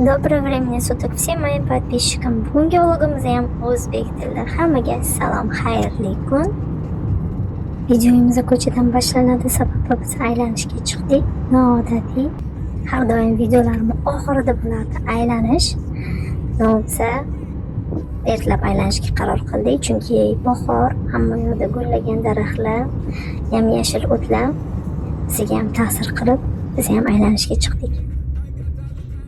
Доброго времени суток всем моим подписчикам. Bugungi vlogimizda ham o'zbek tilida. Hammaga salom, xayrli kun. Videomiz ko'chadan boshlanadi, sababi biz aylanishga chiqdik. Noodatiy. Har doim videolarim oxirida bo'ladi aylanish. Bo'lsa ertalab aylanishga qaror qildik, chunki bahor, hamma yoqda gullagan daraxtlar, yam-yashil o'tlar bizga ham ta'sir qilib, biz ham aylanishga chiqdik.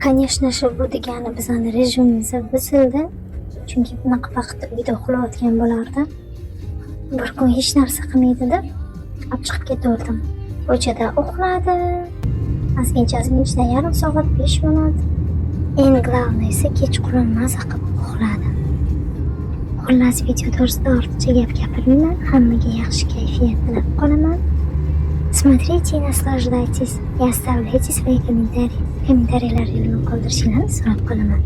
Конечно же, bu degani bizning rejimimiz buzildi. Chunki bunaqa vaqtda uyda uxlayotgan bo'lardi. Bir kun hech narsa qilmaydi-da, olib chiqib ketaverdim. Ko'chada uxladi. Ozgincha yarim soat, 5 minut. Eng главное esa kechqurun maza qilib uxladi. Xullas, video to'g'risida ortiqcha gap gapirmayman. Hammaga yaxshi kayfiyat tilab qolaman. Смотрите и наслаждайтесь. И оставляйте свои комментарии. Kommentariyalarni qoldirishingizni so'rab qolaman.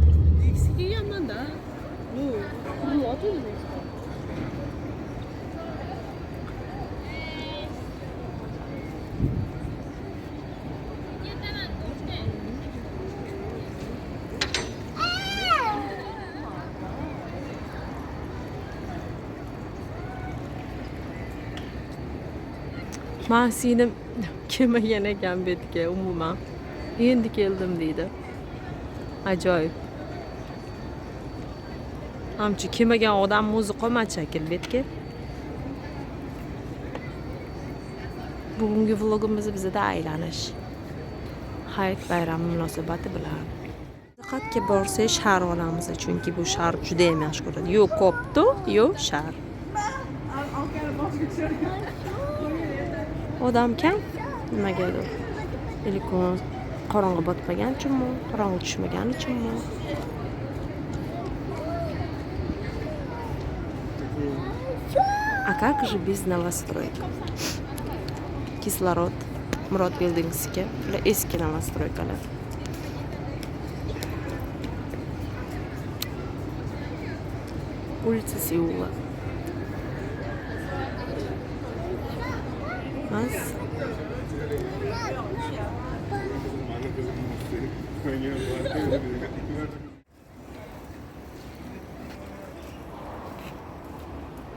Men seni kelmagan ekan bu yerga umuman. Endi keldim deydi. Ajoyib. Hamchi kelmagan odam o'zi qolmadi shekilli bu yerga. Bugungi vlogimiz bizda aylanish. Hayit bayrami munosabati bilan. Faqatga borsak shahar olamiz, chunki bu shahar juda ham yaxshi ko'radi. Yo kopto, yo shahar. Odam kam nimagadir. Telefon qorong'i botmagan uchunmi, qorong'i tushmagan uchunmi? А как же без новостроек? Кислород, Murod Buildings'ga, ular eski новостройкалар. Улица Сеула. Нас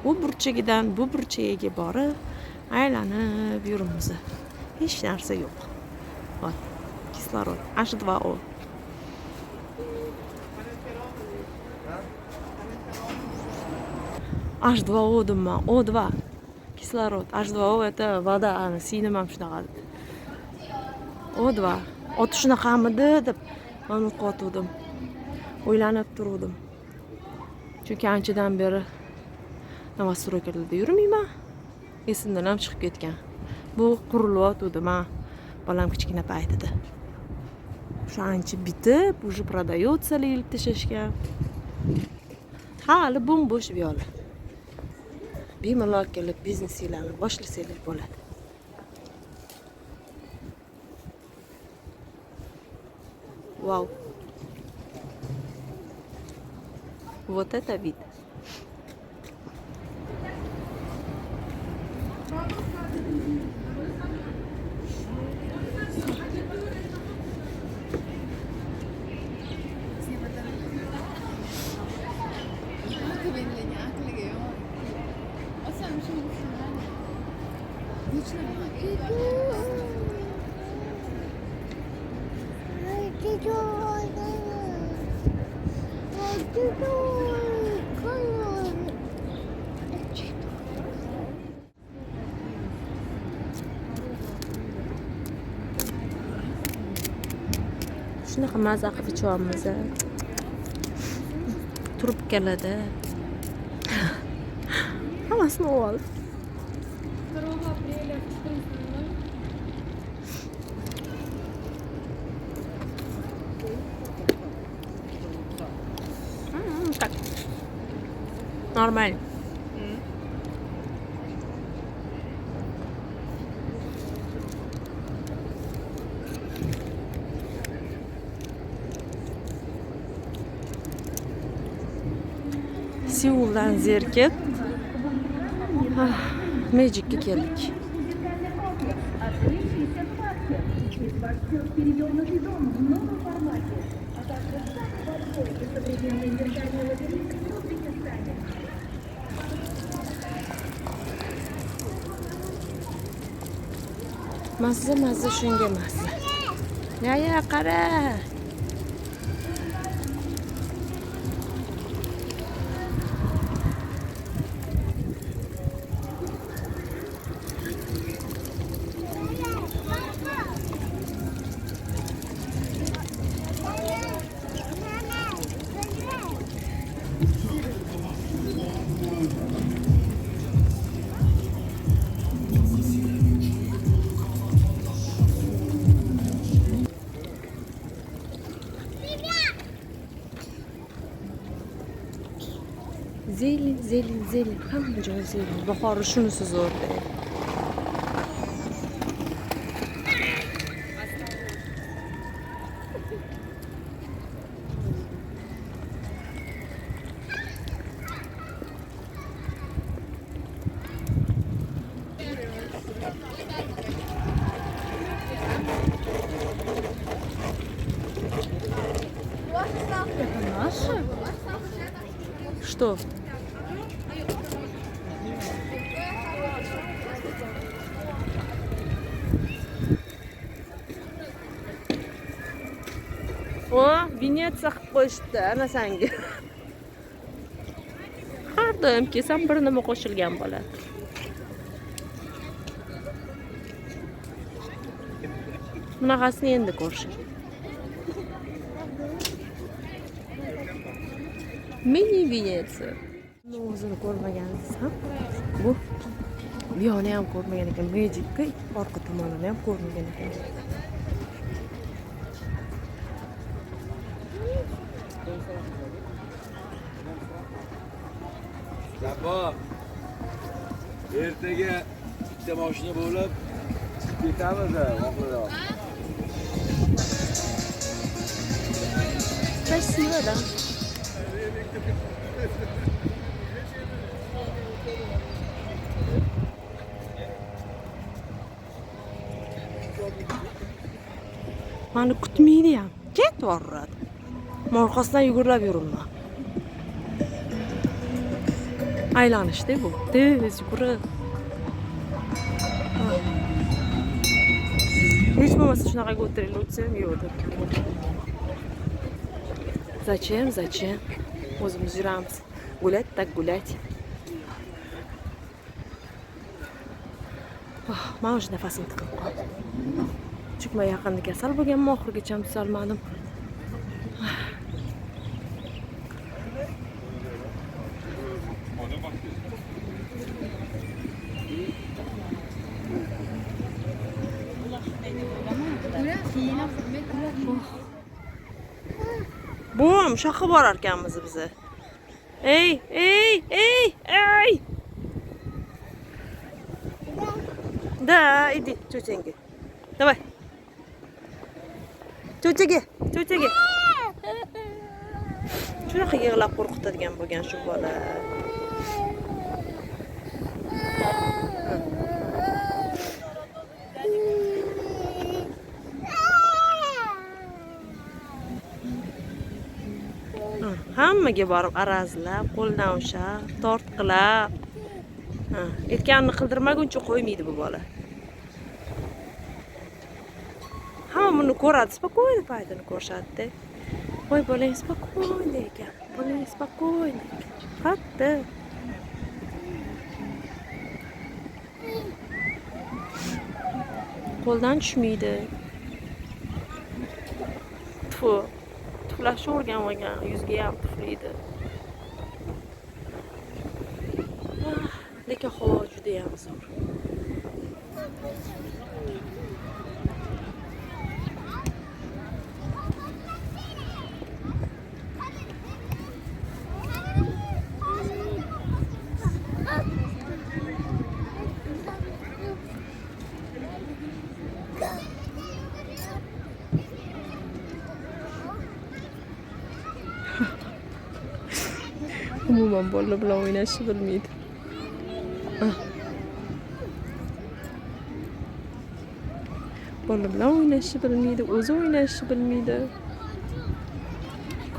bu burchagidan bu burchagiga borib aylanib yurimiz. Hech narsa yo'q. Bak, kislorod H2O. H2O deyman, O2. Kislorod, H2O это вода, ana sinem ham shunaqa. O2. Oti shunaqamidi deb men o'qotdim. O'ylanib turdim. Chunki anchadan beri novostroykalarda yurmayman. Esimdan ham chiqib ketgan. Bu qurilyotdi, men bolam kichkina paytida. Shu ancha bitib, уже продается ilib tashashgan. Hali bo'sh yo'l. Bemalol kelib biznesinglarni boshlasangiz bo'ladi. Вау. Вот это вид. Shunaqa maza qilib ichamiz. Turib keladi. Hammasini ol. 2 апреля в 14:00. Так. Нормально. Seuldan zerkib Magic'ga keldik. Mazza shunga mazza. Ya qara. Zelin. Hamma joy zelin. Bahori shunisi zo'rda. Что? O, Venetsiya qilib qo'yishdi ana senga. Har doim kelsam bir nima qo'shilgan bo'ladi. Bunaqasini endi ko'rishim. Mini Venetsiya. O'zini ko'rmagansiz ham. Bu yoni ham ko'rmagan ekan. Magic'ga orqa tomonini ham ko'rmagan ekan. Sabbo, ertaga bitta mashina bo'lib ketamiz oxirroq. Спасибо, да. Mani kutmaydi ham. Ketvoradi. Orqasidan yugurib yuribman. Aylanishda bu. Tez yugurib. Hech bo'lmasa shunaqaga o'tiraylik o'tsam yo'qdir. Zачем? O'zimiz yuramiz. Gulять так gulять. Men o'sha nafasim tiqilib qoldi. Chunki men yaqinda kasal bo'lganman, oxirigacha ham tuzalmadim. Bum, shoqqa borar ekanmiz biz. Ey! Да, иди, тетенька. Давай. Tetiga. Shunaqa yig'lab qo'rqitadigan bo'lgan shu bola. Hammaga borib arazlab, qo'ldan ushlab, tortqilab. Aytganini qildirmaguncha qo'ymaydi bu bola. Hamma buni ko'radi, spokойно paytini ko'rishadi. Voy bolang spokойно ekan. Bolang spokойно ekan. Qattiq. Qo'ldan tushmaydi. Tuflashni o'rganmagan, yuzga ham tuflaydi. Lekin havo juda ham zo'r. Umuman bola bilan o'ynashni bilmaydi. Bola bilan o'ynashni bilmaydi, o'zi o'ynashni bilmaydi.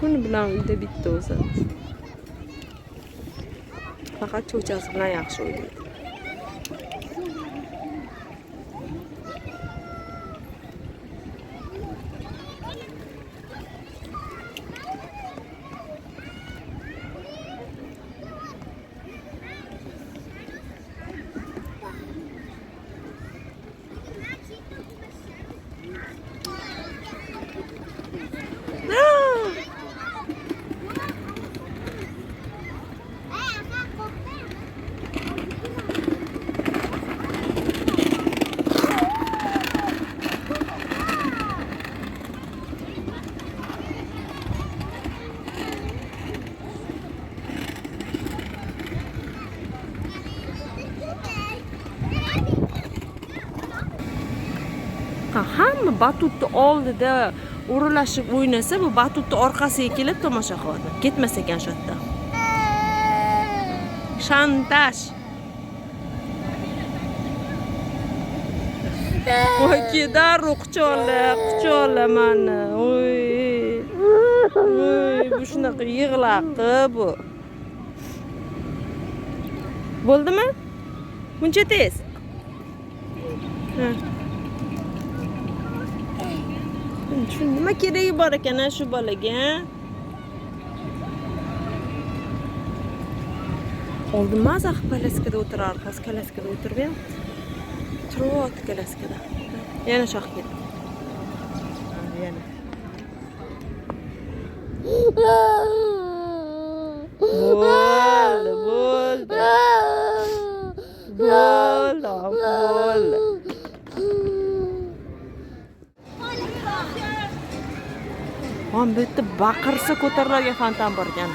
Kuni bilan uyda bitta o'zi. Faqat cho'chasi bilan yaxshi o'ynaydi. Hamma batutni oldida o'ralashib o'ynasa, bu batutni orqasiga kelib tomosha qiladi. Ketmas ekan shu yerda. Shantaj. Voy, kedar quchoqla mani. Oy. Oy, bu shunaqa yig'laqi bu. Bo'ldimi? Buncha tez. Nima keragi bor ekan shu bolaga? Oldin maza kalaskada o'tirar, hozir kalaskada o'tirmayapti. Turibdi kalaskada. Yana shoh ketdi. Yana. Bo'ldi. Ham bu yerda baqirsa ko'tariladigan fontan bor ekan.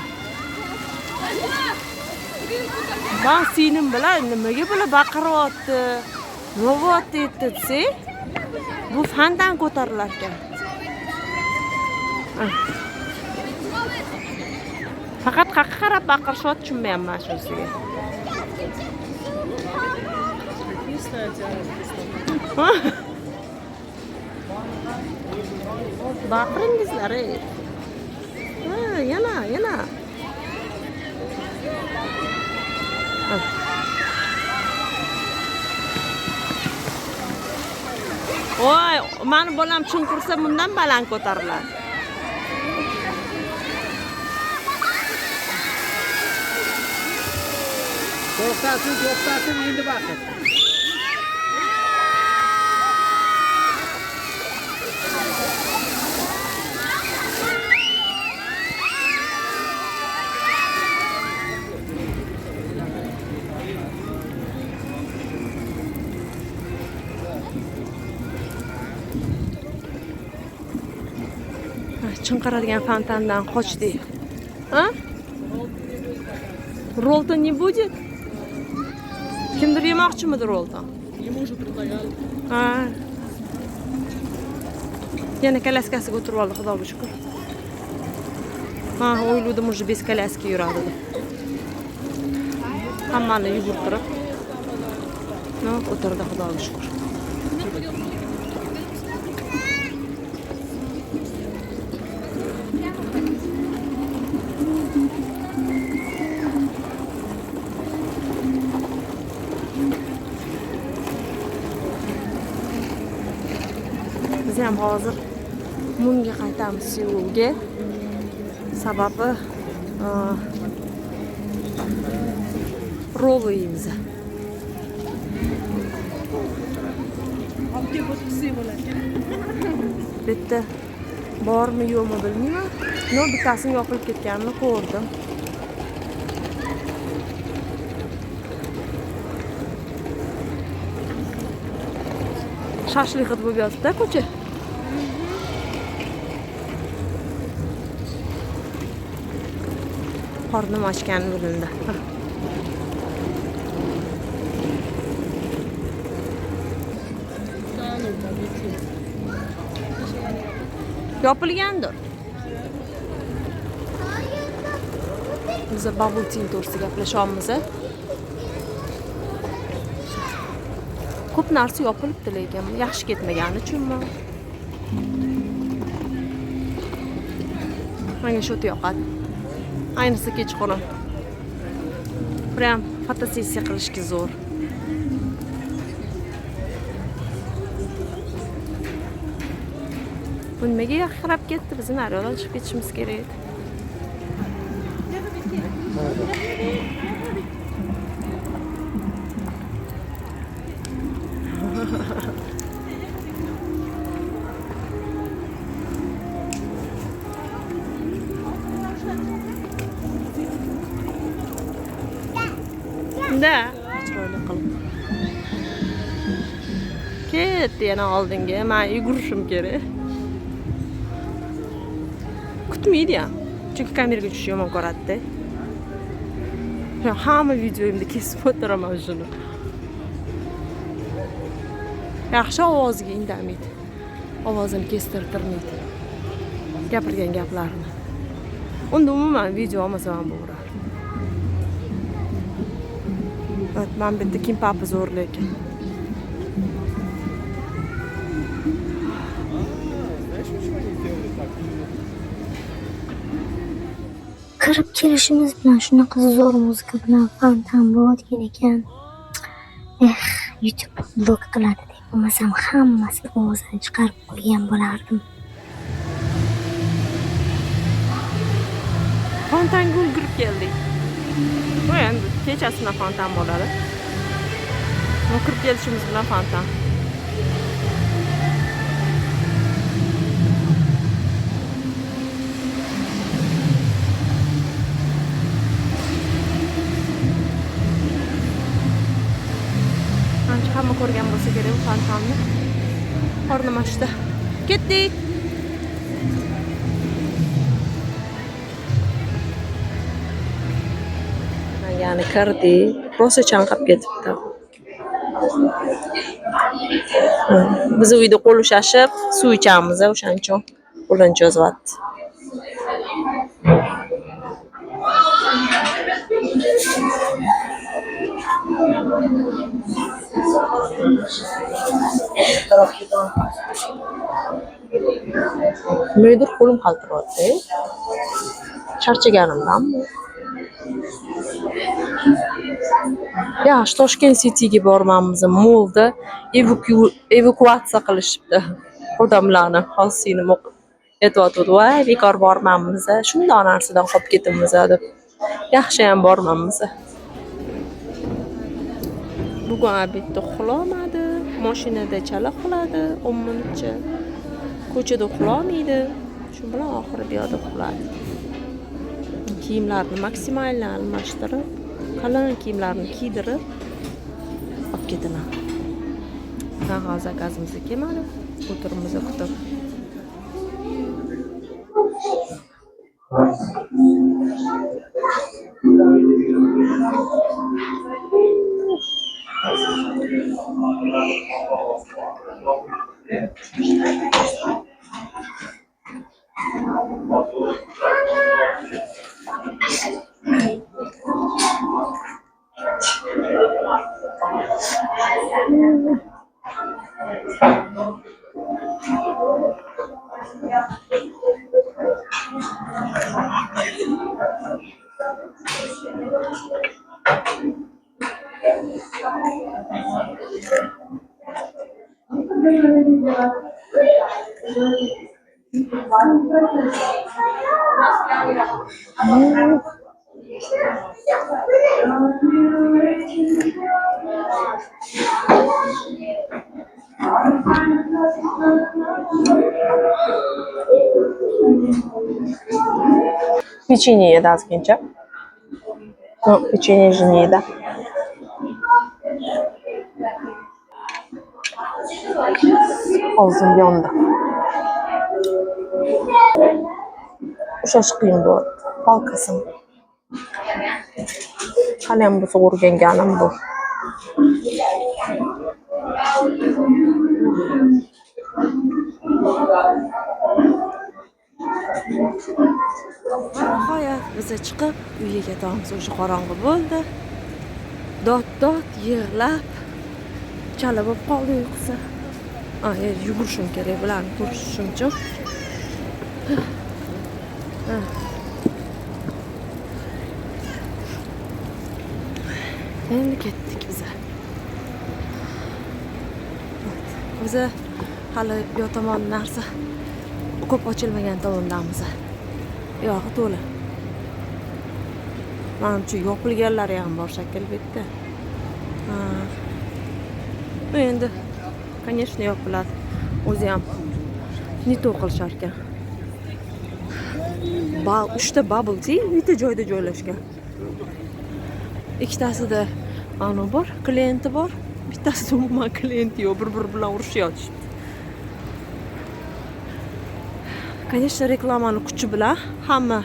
Ben senin bilan nimaga bular baqiryapti? Nima deyapti? Bu fontan ko'tarilar ekan. Faqat qayerga qarab baqirishyapti tushunmayapman shunisiga. Baqiringizlar. Yana. Voy, mani bolam chunqursa bundan baland ko'tariladi. To'xtasin, endi baqir. Чынqiradigan fontandan qochdik. Ha? Роллтон не будет? Kimdir yemoqchimidi роллтон? Ему уже предлагали. Ha. Yana kalaskasiga o'tirib oldi, xudoga shukr. Ha, o'yladim уже без kalaski yuradi. Hammani yugurtirib. No, o'tirdi, xudoga shukr. Biz ham hozir Munga qaytamiz Seulga. Sababi rol yeymiz. Olib o'tkisi bo'ladi. Bitta bormi yo'qmi bilmayman. No, bittasini yopilib ketganini ko'rdim. Shashlik qilib bo'lyapti-da ko'cha. Qornim ochgani bilindi. Yopilgandir. Biz bubble tea to'g'risida gaplashyapmiz. Ko'p narsa yopilibdi lekin yaxshi ketmagani uchunmi? Menga shu yoqadi. Ayniqsa kechqurun. Prям fotosessiya qilishga zo'r. Bu nimaga yaqinlab ketdi? Biz naryoqdan chiqib ketishimiz kerak edi. Da, chiroyli qilib. Ketdi yana oldinga. Men yugurishim kerak. Kutmaydi ham. Chunki kameraga tushish yomon ko'radi-da. Hamma videoimda kesib o'tiraman shuni. Yaxshi ovoziga indamaydi. Ovozini kestirtirmaydi. Gapirgan gaplarini. Unda umuman video olmasa ham bo'lardi. Men bitta kimpapi zo'r lekin. Kirib kelishimiz bilan shunaqa zo'r muzika bilan fontan bo'layotgan ekan. YouTube blog qiladi deb bo'lmasam hammasini ovozini chiqarib qo'ygan bo'lardim. Fontanga ulgurib keldik. Bu endi kechasidan fontan bo'ladi. Kirib kelishimiz bilan fontan. Hamma ko'rgan bo'lsa kerak fontanni. Qornim ochdi. Ketdik. Yani kirdik. Rosa chanqab ketibdi. Biz uyda qo'l ushashib, suv ichamiz, o'shaning uchun qo'lini cho'zyapti. Nimadir qo'lim qaltiryapti. Charchaganimdan. Yaxshi Toshkent City'ga borganmiz, molda evakuatsiya qilishibdi. Odamlarni xosini aytayotdi, "Voy, bekor borganmiz, shunday narsadan qolib ketamiz" deb. Yaxshi ham borganmiz. Bugun obedda uxlamadi, mashinada chala qiladi, 10 minutcha. Ko'chada uxlamaydi. Shu bilan oxiri bu yerda uxladi. Kiyimlarni maksimal almashtirib, qalin kiyimlarni kiydirib olib ketaman. Qog'oz zakazimizga kelmadi. O'tirimiz kutib. Печенье yedi ozgincha. Печенье же не yedi. Og'zim yondi. Ushlash qiyin bo'ldi. Palkasim. Hali ham bo'lsa o'rganganim bu. Nihoyat biz chiqib uyga ketamiz. O'sha qorong'i bo'ldi. Dod yig'lab chala bo'lib qoldi uyqusi. Yugurishim kerak, bularni ko'rishim uchun. Endi ketdik biza. O'zi hali yo tomon narsa ko'p ochilmagan tomondamiz. Yo'q, to'la. Menimcha yopilganlari ham bor shekilli bu yerda. Endi конечно yopiladi. O'zi ham ne to qilishar ekan. 3 ta bubble tea bitta joyda joylashgan. Ikkitasida ana bor, klienti bor. Bittasida umuman klienti yo'q, bir-biri bilan urushyapti. Конечно, reklamani kuchi bilan hamma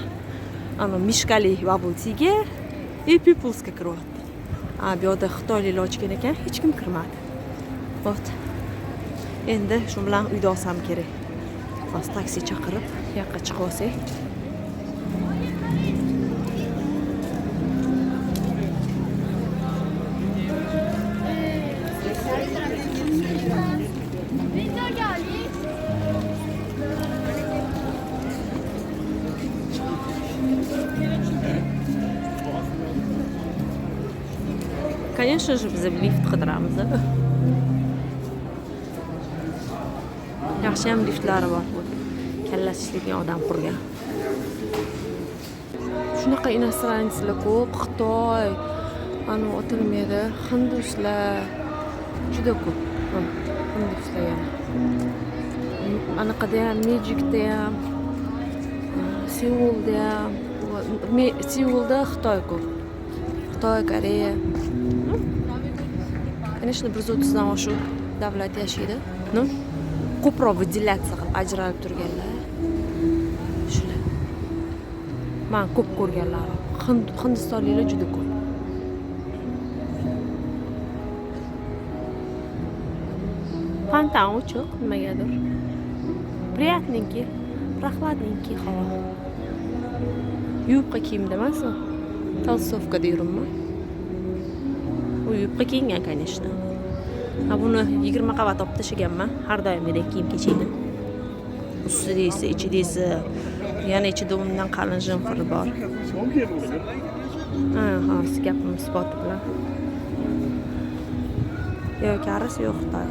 ana mishkali bubble tea'ga Peoples'ga kiryapti. Bu yerda xitoyliklar ochgan ekan, hech kim kirmadi. Bot. Endi shu bilan uyda olsam kerak. Hozir taksi chaqirib, bu yoqqa chiqib olsak. Конечно же, biz lift qidiramiz. Yaxshi ham liftlari bor. Kallasi ishlagan odam qurgan. Shunaqa inostranslar ko'p, Xitoy, ana o'tilmaydi, hinduslar juda ko'p. Hinduslar yana. Anaqada ham, Magicda ham, Seulda ham, Seulda Xitoy ko'p. Xitoy, Koreya. Конечно, 130 dan oshiq davlat yashaydi. Ko'proq выделяться qilib ajralib turganlar. Shular. Men ko'p ko'rganlarim. Hindistonliklar juda ko'p. Fontan ochiq, nimagadir. Приятненький, прохладненький havo. Yubka kiyimda emasmi? Толстовкада yuribman. U yubka kiyingan, конечно. Buni 20 qavat olib tashlaganman. Har doimgidek kiyim kechiydi. Ustida esa, ichida esa yana ichida undan qalin jemfiri bor. Hozir gapim isboti bilan. Yo karis, yo Xitoy.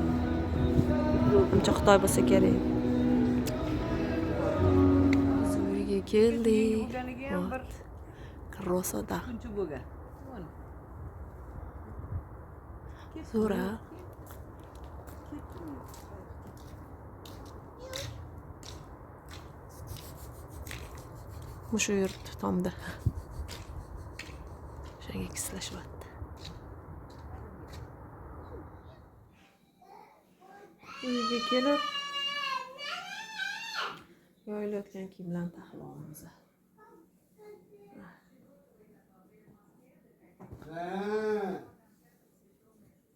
Uncha Xitoy bo'lsa kerak. Uyga keldik. Krosada. Zo'ra. Mushu yuribdi tomda. Shunga kislashyapti. Uyga kelib yoyilayotgan kiyimlarni taxlab olamiz.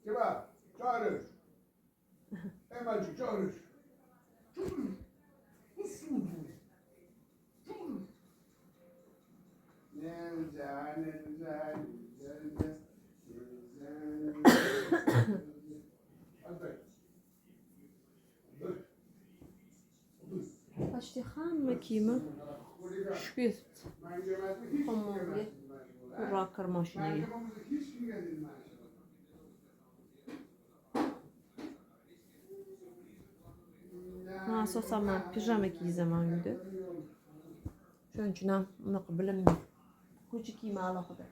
Kebab, çağırır. Hemencik çağırır. Ne güzel, ne güzel, güzel, güzel. Hadi. Почти hamma kiyimi shu ketibdi. Hammaga rocker mashinaga. Asosan men pijama kiyaman uyda. Shuning uchun ham unaqa bilinmaydi. Ko'cha kiyimi alohida.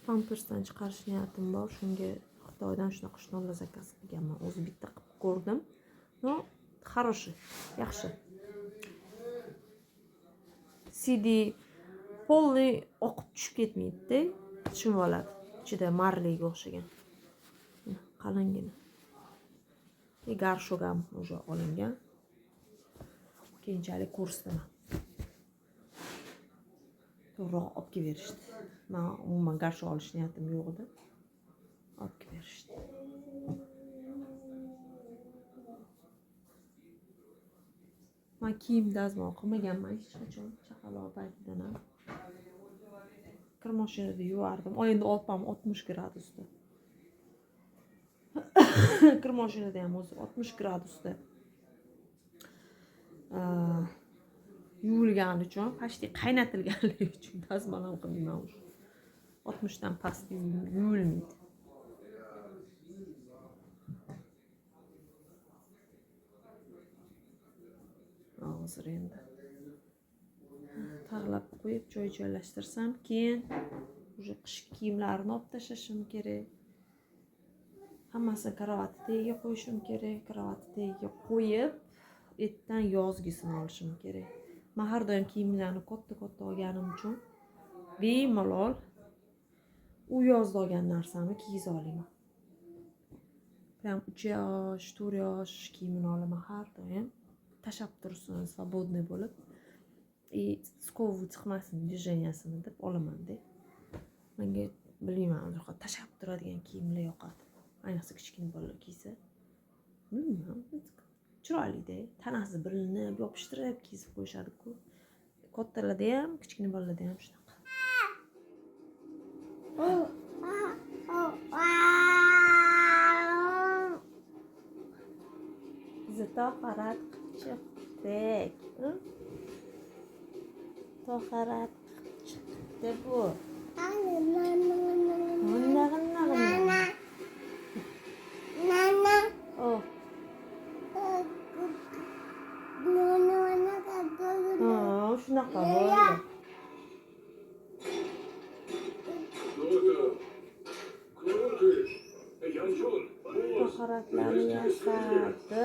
Pampersdan chiqarish niyatim bor. Shunga Xitoydan shunaqa shnollar zakaz qilganman. O'zi bitta qilib ko'rdim. No, хороший, yaxshi. CD polni oqib tushib ketmaydi-da. Tushib oladi. Ichida marliga o'xshagan. Qalingina. Garshog ham уже olingan. Keyinchalik kursdaman. To'g'riroq olib kelib berishdi. Men umuman garshog olish niyatim yo'q edi. Olib kelib berishdi. Men kiyim dazmol qilmaganman hech qachon chaqaloq paytidan ham. Kir mashinada yuvardim. Endi opam 60 gradusda. Kir mashinada ham o'zi 60 gradusda. Yuvilgani uchun, почти qaynatilganligi uchun dazmol ham qilmayman o'sha. 60 dan past yuvilmaydi. Hozir endi tag'lab qo'yib joylashtirsam, keyin o'sha qishki kiyimlarini olib tashlashim kerak. Hammasini karavati tagiga qo'yishim kerak. Karavati tagiga qo'yib, ertadan yozgisini olishim kerak. Men har doim kiyimlarni katta olganim uchun bemalol u yozda olgan narsamni kiyib olaman. Prям 3 yosh, 4 yosh kiyimini olaman har doim. Tashab tursin, svobodniy bo'lib. Skovu chiqmasin движениясini deb olaman-da. Menga bilmayman, tashab turadigan kiyimlar yoqadi. Ayniqsa kichkina bolalar kiysa. Bilmayman, chiroyli-da. Tanasi bilinib, yopishtirib kiyib qo'yishadi-ku. Kattalarda ham, kichkina bolalarda ham shunaqa. Toharat chiqdik. Toharat chiqdi bu. Oh. Shunaqa bo'ldi. Toharatlarni yasadi.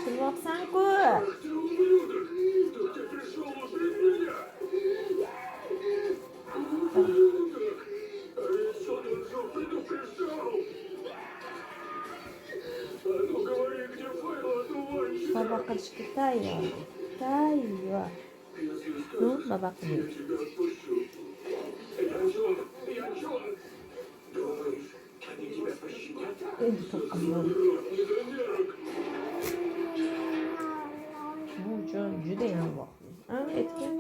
Silvoqsan-ku. Baba qilishga tayyor. Ну, baba qiladi. Endi to'qqiz. Bu juda ham voqea. Aytgan.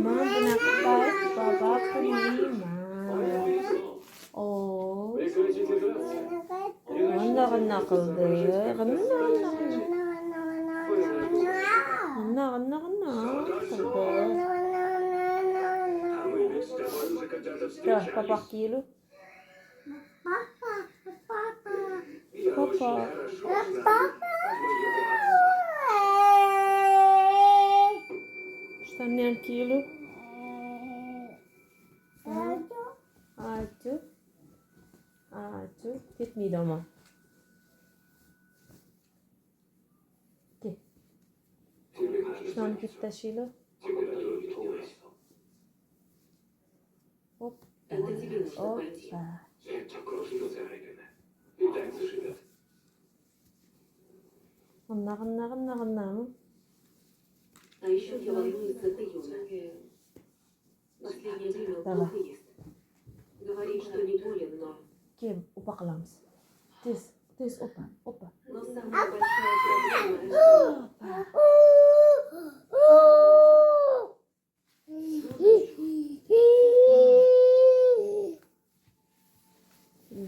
Men bunaqa baba qilmayman. Oh. G'anna qildi. G'anna qildi. Papa kilo. Papa. Что не кило? Acı. Gitmeydi ama. Git. Şunu git taşıyla. Hop. Hoppa. Гынна. А еще я волнуюсь за Таюна. Последнее время он плохо ест. Говорит, что не болен, но... Кем? Опа qilamiz. Tez, опа. Но самая большая проблема...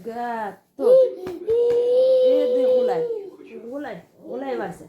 Готов. Иди гуляй, Вася.